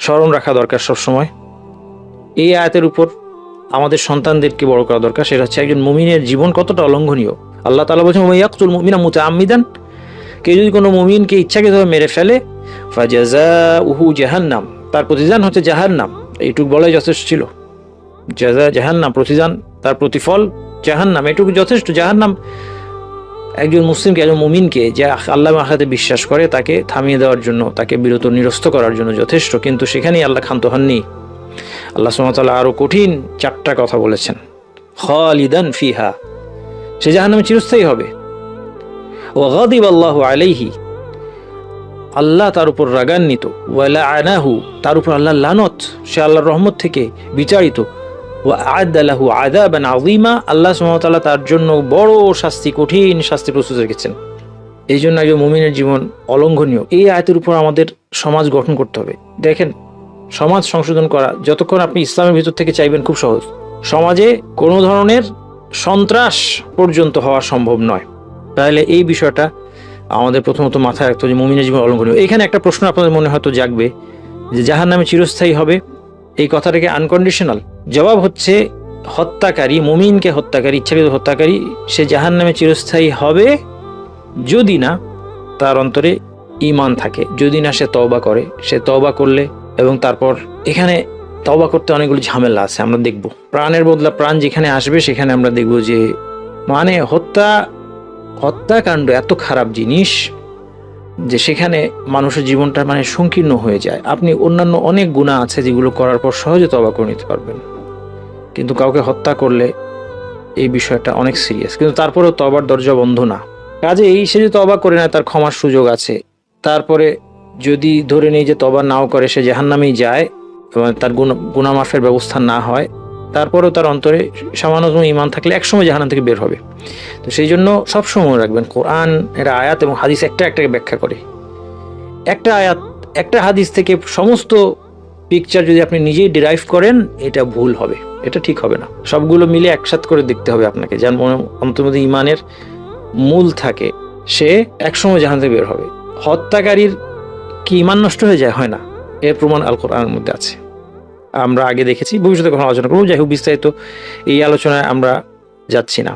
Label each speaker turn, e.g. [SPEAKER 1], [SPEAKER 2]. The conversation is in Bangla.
[SPEAKER 1] স্মরণ রাখা দরকার সবসময়। এই আয়াতের উপর আমাদের সন্তানদেরকে বড় করা দরকার। সেটা হচ্ছে একজন মুমিনের জীবন কতটা অলঙ্ঘনীয়। আল্লাহ তাআলা বলেছেন, ওয়া ইয়াকতুল মুমিনা মুতাআম্মিদান, কেউ যদি কোনো মুমিনকে ইচ্ছাকৃতভাবে মেরে ফেলে, ফাজাযাউহু জাহান্নাম, তার প্রতিদান হচ্ছে জাহান্নাম। এইটুকু বলাই যথেষ্ট ছিল। জাযা জাহান্নাম, প্রতিদান, তার প্রতিফল জাহান্নাম, এটুকু যথেষ্ট। জাহান্নাম একজন মুসলিমকে, একজন মুমিনকে যে আল্লাহ আখিরাতে বিশ্বাস করে তাকে থামিয়ে দেওয়ার জন্য, তাকে বিরত নিরস্ত করার জন্য যথেষ্ট। কিন্তু সেখানেই আল্লাহ ক্ষান্ত হননি। আল্লাহ সুবহানাহু ওয়া তাআলা আরো কঠিন 4টা কথা বলেছেন। খালিদান ফিহা, সে জাহান্নামে চিরস্থায়ী হবে। ওয়া গাদিবাল্লাহু আলাইহি, আল্লাহ তার উপর রাগান্বিত। ওয়া লাআনাহু, তার উপর আল্লাহর লানত, সে আল্লাহর রহমত থেকে বিচারিত। ওয়া আ'আদ্দা লাহু আযাবান আযীমা, আল্লাহ সুবহানাহু ওয়া তাআলা তার জন্য বড় শাস্তি, কঠিন শাস্তি প্রস্তুত রেখেছেন। এই জন্য একজন মুমিনের জীবন অলঙ্ঘনীয়। এই আয়াতের উপর আমাদের সমাজ গঠন করতে হবে। দেখেন, সমাজ সংশোধন করা যতক্ষণ আপনি ইসলামের ভিতর থেকে চাইবেন খুব সহজ। সমাজে কোনো ধরনের সন্ত্রাস পর্যন্ত হওয়া সম্ভব নয়। তাহলে এই বিষয়টা আমাদের প্রথমত মাথায় রাখতে হবে যে মুমিনের জীবন অলঙ্ঘনীয়। এখানে একটা প্রশ্ন আপনাদের মনে হয়তো জাগবে যে জাহান্নামে চিরস্থায়ী হবে, এই কথাটাকে আনকন্ডিশনাল। জবাব হচ্ছে, হত্যাকারী, মুমিনকে হত্যাকারী, ইচ্ছাকৃত হত্যাকারী, সে জাহান্নামে চিরস্থায়ী হবে যদি না তার অন্তরে ঈমান থাকে, যদি না সে তওবা করে। সে তওবা করলে, এবং তারপর এখানে তওবা করতে অনেকগুলো ঝামেলা আছে, আমরা দেখব। প্রাণের বদলা প্রাণ যেখানে আসবে সেখানে আমরা দেখব যে মানে হত্যাকাণ্ড এত খারাপ জিনিস যে সেখানে মানুষের জীবনটা মানে সংকীর্ণ হয়ে যায়। আপনি অন্যান্য অনেক গুনাহ আছে যেগুলো করার পর সহজে তওবা করে নিতে পারবেন, কিন্তু কাউকে হত্যা করলে এই বিষয়টা অনেক সিরিয়াস। কিন্তু তারপরেও তওবার দরজা বন্ধ না। কাজেই সে যদি তওবা করে নেয় তার ক্ষমার সুযোগ আছে। তারপরে যদি ধরে নেই যে তওবা নাও করে, সে জাহান্নামেই যায় এবং তার গুনাহ মাফের ব্যবস্থা না হয়, তারপরেও তার অন্তরে সামান্যতম ঈমান থাকলে একসময় জাহান্নাম থেকে বের হবে। তো সেই জন্য সবসময় রাখবেন, কোরআন এর আয়াত এবং হাদিস একটাকে ব্যাখ্যা করে। একটা আয়াত, একটা হাদিস থেকে সমস্ত পিকচার যদি আপনি নিজেই ডিরাইভ করেন, এটা ভুল হবে, এটা ঠিক হবে না। সবগুলো মিলে একসাথে করে দেখতে হবে আপনাকে, যার অন্তর মধ্যে ঈমানের মূল থাকে, সে একসময় জাহান্নাম থেকে বের হবে। হত্যাকারীর কি ঈমান নষ্ট হয়ে যায়? হয় না। এর প্রমাণ আল কোরআনের মধ্যে আছে, আমরা আগে দেখেছি, ভবিষ্যতে কখনো আলোচনা করবো। যাই হোক, বিস্তারিত এই আলোচনায় আমরা যাচ্ছি না।